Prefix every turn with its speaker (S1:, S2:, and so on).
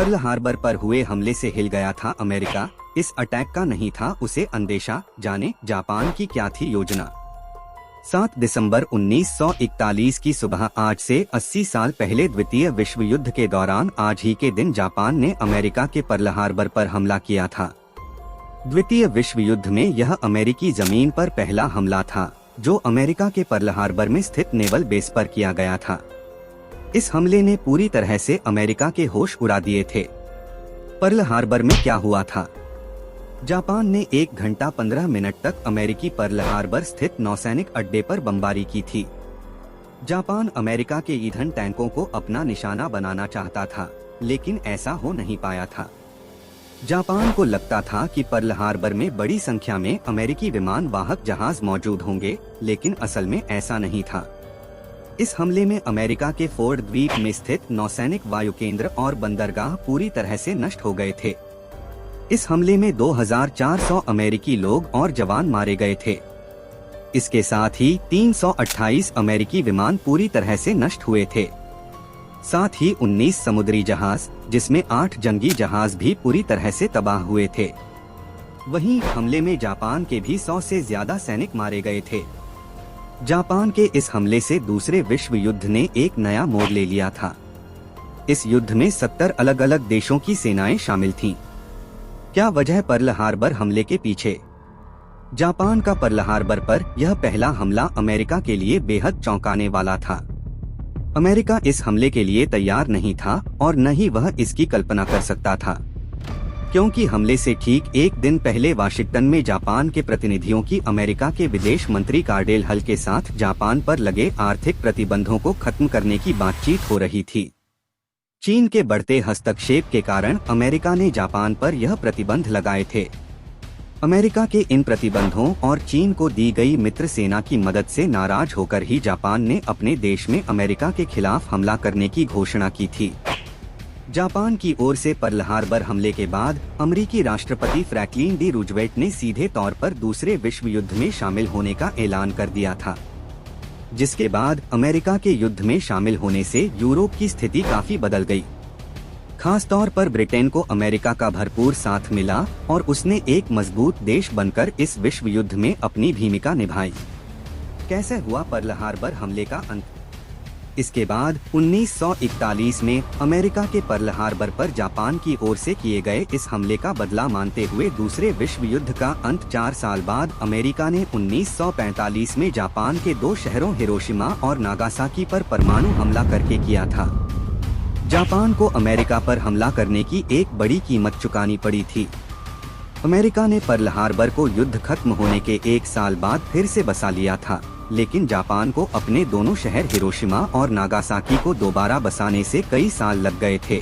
S1: Pearl Harbor पर हुए हमले से हिल गया था अमेरिका। इस अटैक का नहीं था उसे अंदेशा, जाने जापान की क्या थी योजना। 7 दिसंबर 1941 की सुबह आज से 80 साल पहले द्वितीय विश्व युद्ध के दौरान आज ही के दिन जापान ने अमेरिका के पर्ल हार्बर पर हमला किया था। द्वितीय विश्व युद्ध में यह अमेरिकी जमीन पर पहला हमला था, जो अमेरिका के पर्ल हार्बर में स्थित नेवल बेस पर किया गया था। इस हमले ने पूरी तरह से अमेरिका के होश उड़ा दिए थे। पर्ल हार्बर में क्या हुआ था? जापान ने 1 घंटा 15 मिनट तक अमेरिकी पर्ल हार्बर स्थित नौसैनिक अड्डे पर बमबारी की थी। जापान अमेरिका के ईंधन टैंकों को अपना निशाना बनाना चाहता था, लेकिन ऐसा हो नहीं पाया था। जापान को लगता था कि पर्ल हार्बर में बड़ी संख्या में अमेरिकी विमान वाहक जहाज मौजूद होंगे, लेकिन असल में ऐसा नहीं था। इस हमले में अमेरिका के फोर्ड द्वीप में स्थित नौसैनिक वायु केंद्र और बंदरगाह पूरी तरह से नष्ट हो गए थे। इस हमले में 2400 अमेरिकी लोग और जवान मारे गए थे। इसके साथ ही 328 अमेरिकी विमान पूरी तरह से नष्ट हुए थे। साथ ही 19 समुद्री जहाज, जिसमें 8 जंगी जहाज भी पूरी तरह से तबाह हुए थे। वहीं हमले में जापान के भी 100 से ज्यादा सैनिक मारे गए थे। जापान के इस हमले से दूसरे विश्व युद्ध ने एक नया मोड़ ले लिया था। इस युद्ध में 70 अलग अलग देशों की सेनाएं शामिल थीं। क्या वजह पर्ल हार्बर हमले के पीछे? जापान का पर्ल हार्बर पर यह पहला हमला अमेरिका के लिए बेहद चौंकाने वाला था। अमेरिका इस हमले के लिए तैयार नहीं था और न ही वह इसकी कल्पना कर सकता था, क्योंकि हमले से ठीक एक दिन पहले वाशिंगटन में जापान के प्रतिनिधियों की अमेरिका के विदेश मंत्री कार्डेल हल के साथ जापान पर लगे आर्थिक प्रतिबंधों को खत्म करने की बातचीत हो रही थी। चीन के बढ़ते हस्तक्षेप के कारण अमेरिका ने जापान पर यह प्रतिबंध लगाए थे। अमेरिका के इन प्रतिबंधों और चीन को दी गई मित्र सेना की मदद से नाराज होकर ही जापान ने अपने देश में अमेरिका के खिलाफ हमला करने की घोषणा की थी। जापान की ओर से पर्ल हार्बर हमले के बाद अमेरिकी राष्ट्रपति फ्रैंकलिन डी रूजवेल्ट ने सीधे तौर पर दूसरे विश्व युद्ध में शामिल होने का ऐलान कर दिया था, जिसके बाद अमेरिका के युद्ध में शामिल होने से यूरोप की स्थिति काफी बदल गई। खास तौर पर ब्रिटेन को अमेरिका का भरपूर साथ मिला और उसने एक मजबूत देश बनकर इस विश्व युद्ध में अपनी भूमिका निभाई। कैसे हुआ पर्ल हार्बर हमले का अंत? इसके बाद 1941 में अमेरिका के पर्ल हार्बर पर जापान की ओर से किए गए इस हमले का बदला मानते हुए दूसरे विश्व युद्ध का अंत 4 साल बाद अमेरिका ने 1945 में जापान के 2 शहरों हिरोशिमा और नागासाकी पर परमाणु हमला करके किया था। जापान को अमेरिका पर हमला करने की एक बड़ी कीमत चुकानी पड़ी थी। अमेरिका ने पर्ल हार्बर को युद्ध खत्म होने के 1 साल बाद फिर से बसा लिया था, लेकिन जापान को अपने दोनों शहर हिरोशिमा और नागासाकी को दोबारा बसाने से कई साल लग गए थे।